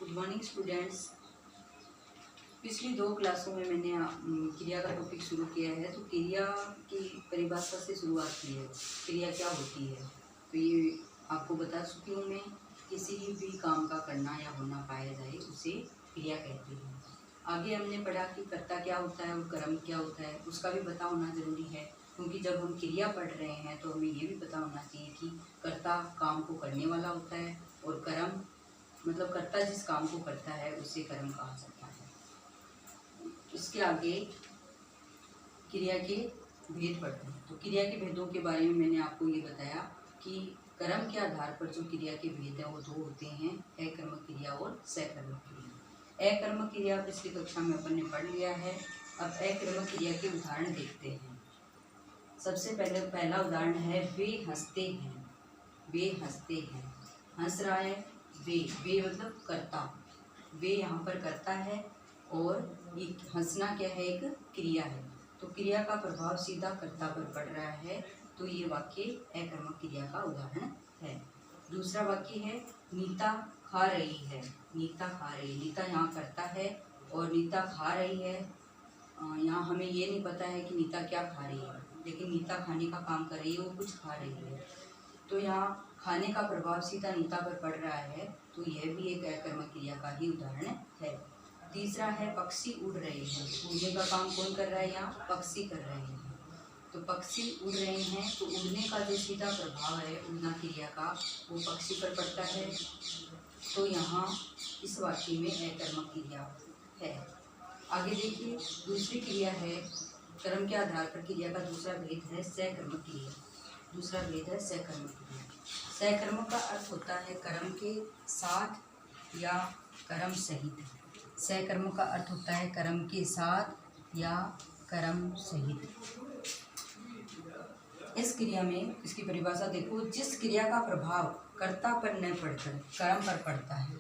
Good morning students. पिछली 2 क्लासों में मैंने क्रिया का टॉपिक शुरू किया है। तो क्रिया की परिभाषा से शुरुआत की है, क्रिया क्या होती है। तो ये आपको बता चुकी हूँ मैं। किसी भी काम का करना या होना पाया जाए उसे क्रिया कहते हैं। आगे हमने पढ़ा कि कर्ता क्या होता है और कर्म क्या होता है, उसका भी पता होना जरूरी है। क्योंकि जब हम क्रिया पढ़ रहे हैं तो हमें ये भी पता होना चाहिए कि कर्ता काम को करने वाला होता है और कर्म मतलब कर्ता जिस काम को करता है उसे कर्म कहा जाता है। इसके आगे क्रिया के भेद पढ़ते हैं। तो क्रिया के भेदों के बारे में मैंने आपको ये बताया कि कर्म के आधार पर जो क्रिया के भेद हैं वो 2 होते हैं, अकर्मक क्रिया और सकर्मक क्रिया। अकर्मक क्रिया पिछली कक्षा में अपन ने पढ़ लिया है। अब अकर्मक क्रिया के उदाहरण देखते हैं। सबसे पहला उदाहरण है वे हंसते हैं। वे हंसते हैं, हंस रहा है। वे मतलब कर्ता, वे यहाँ पर कर्ता है और ये हंसना क्या है, एक क्रिया है। तो क्रिया का प्रभाव सीधा कर्ता पर पड़ रहा है, तो ये वाक्य अकर्मक क्रिया का उदाहरण है। दूसरा वाक्य है नीता खा रही है। नीता खा रही है, नीता यहाँ कर्ता है और नीता खा रही है। यहाँ हमें ये नहीं पता है कि नीता क्या खा रही है, लेकिन नीता खाने का काम कर रही है, वो कुछ खा रही है। तो यहाँ खाने का प्रभाव सीधा नीता पर पड़ रहा है, तो यह भी एक अकर्मक क्रिया का ही उदाहरण है। तीसरा है पक्षी उड़ रहे हैं। उड़ने का काम कौन कर रहा है, यहाँ पक्षी कर रहे हैं। तो पक्षी उड़ रहे हैं, तो उड़ने का जो सीधा प्रभाव है उड़ना क्रिया का, वो पक्षी पर पड़ता है। तो यहाँ इस वाक्य में अकर्मक क्रिया है। आगे देखिए, दूसरी क्रिया है कर्म के आधार पर क्रिया का दूसरा भेद है सकर्मक क्रिया। दूसरा भेद है सकर्मक क्रिया। सकर्मक का अर्थ होता है कर्म के साथ या कर्म सहित। सकर्मक का अर्थ होता है कर्म के साथ या कर्म सहित। इस क्रिया में इसकी परिभाषा देखो, जिस क्रिया का प्रभाव कर्ता पर न पड़कर कर्म पर पड़ता है।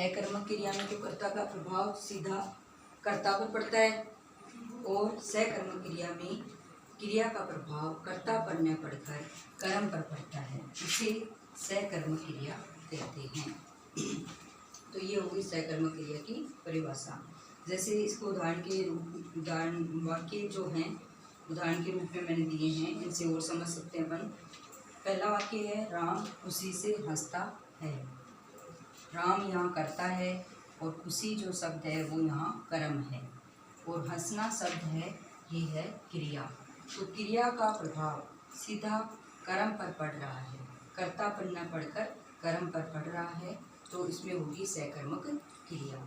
अकर्मक क्रिया में तो कर्ता का प्रभाव सीधा कर्ता पर पड़ता है और सकर्मक क्रिया में क्रिया का प्रभाव कर्ता पर न पड़कर कर्म पर पड़ता है, इसे सकर्मक क्रिया कहते हैं। तो ये होगी सकर्मक क्रिया की परिभाषा। जैसे इसको उदाहरण वाक्य जो हैं उदाहरण के रूप में मैंने दिए हैं, इनसे और समझ सकते हैं अपन। पहला वाक्य है राम खुशी से हंसता है। राम यहाँ करता है और खुशी जो शब्द है वो यहाँ कर्म है और हंसना शब्द है, ये है क्रिया। तो क्रिया का प्रभाव सीधा कर्म पर पड़ रहा है, कर्ता पर न पड़कर कर्म पर पड़ रहा है, तो इसमें होगी सकर्मक क्रिया।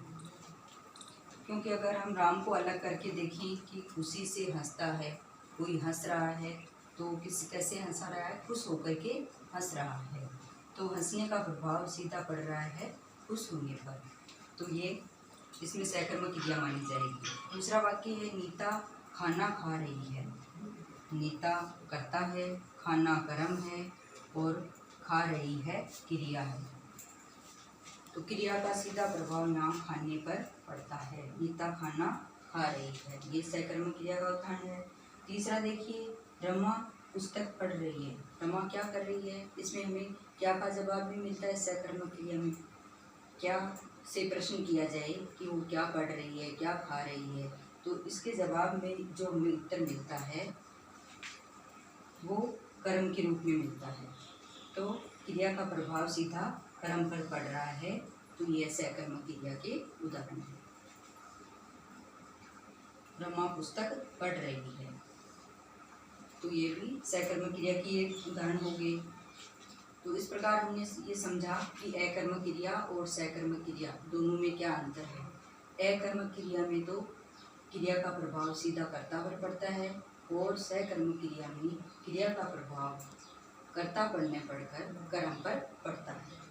क्योंकि अगर हम राम को अलग करके देखें कि खुशी से हंसता है, कोई हंस रहा है तो कैसे हंसा रहा है, खुश होकर के हंस रहा है, तो हंसने का प्रभाव सीधा पड़ रहा है खुश होने पर, तो ये इसमें सकर्मक क्रिया मानी जाएगी। दूसरा वाक्य है नीता खाना खा रही है। नीता करता है, खाना कर्म है और खा रही है क्रिया है। तो क्रिया का सीधा प्रभाव यहाँ खाने पर पड़ता है। नीता खाना खा रही है, ये सकर्मक क्रिया का उदाहरण है। तीसरा देखिए, रमा पुस्तक पढ़ रही है। रमा क्या कर रही है, इसमें हमें क्या का जवाब भी मिलता है। सकर्मक क्रिया में क्या से प्रश्न किया जाए कि वो क्या पढ़ रही है, क्या खा रही है, तो इसके जवाब में जो हमें उत्तर मिलता है वो कर्म के रूप में मिलता है। तो क्रिया का प्रभाव सीधा कर्म पर पड़ रहा है, तो यह सकर्मक क्रिया के उदाहरण है। रमा पुस्तक पढ़ रही है, तो ये भी सकर्मक क्रिया की एक उदाहरण हो गए। तो इस प्रकार हमने ये समझा कि अकर्मक क्रिया और सकर्मक क्रिया दोनों में क्या अंतर है। अकर्मक क्रिया में तो क्रिया का प्रभाव सीधा कर्ता पर पड़ता है और सकर्मक क्रिया में क्रिया का प्रभाव कर्ता पर न पड़कर कर्म पर पड़ता है।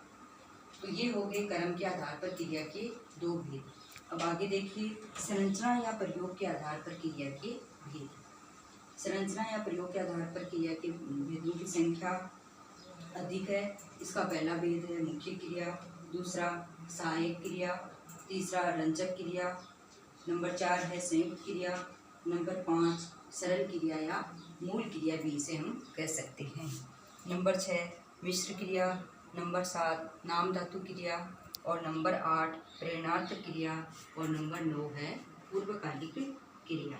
तो ये हो गए कर्म के आधार पर क्रिया के 2 भेद। अब आगे देखिए, संरचना या प्रयोग के आधार पर क्रिया के भेद। संरचना या प्रयोग के आधार पर क्रिया के भेदों की संख्या अधिक है। इसका पहला भेद है मुख्य क्रिया, दूसरा सहायक क्रिया, तीसरा रंजक क्रिया, नंबर 4 है संयुक्त क्रिया, नंबर 5 सरल क्रिया या मूल क्रिया भी इसे हम कह सकते हैं, नंबर 6 मिश्र क्रिया, नंबर 7 नाम धातु क्रिया, और नंबर 8 प्रेरणार्थ क्रिया और नंबर 9 है पूर्वकालिक क्रिया।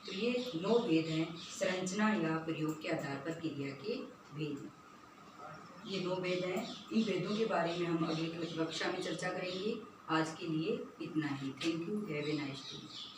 तो ये 9 भेद हैं संरचना या प्रयोग के आधार पर क्रिया के भेद। ये 9 भेद हैं। इन भेदों के बारे में हम अगली कक्षा में चर्चा करेंगे। आज के लिए इतना ही। Thank you. Have a nice day.